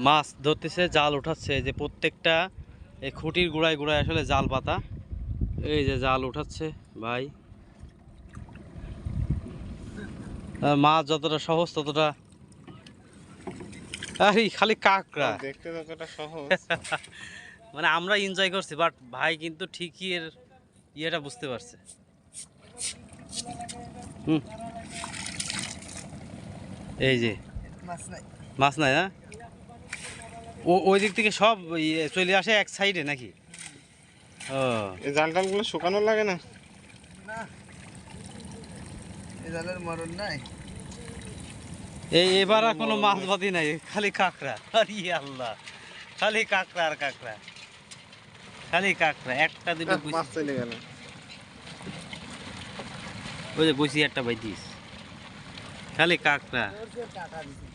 মাছ ধরতেছে, জাল উঠাচ্ছে। এই যে প্রত্যেকটা এই খুঁটির গোড়ায় গোড়ায় আসলে জাল পাতা। এই যে জাল উঠাচ্ছে ভাই। মাছ যতটা সহজ ততটা আরে খালি কাঁকড়া। দেখতে যতটা সহজ মানে আমরা এনজয় করছি, বাট ভাই কিন্তু ঠিকই এর ইয়েটা বুঝতে পারছে। হুম, এই যে মাছ নাই না, ওই দিক থেকে সব চলে আসে এক সাইডে নাকি? ও এই জাল টালগুলো শুকানো লাগে না? এই জালের মরণ নাই। এবার আর কোনো মাছ বাদি নাই, খালি কাঁকড়া। আরে আল্লাহ, খালি কাঁকড়া আর কাঁকড়া, খালি কাঁকড়া। একটা দুটো মাছ চলে গেল। ওই যে বসি একটা বাইতিস, খালি কাঁকড়া। টাকা দিছি।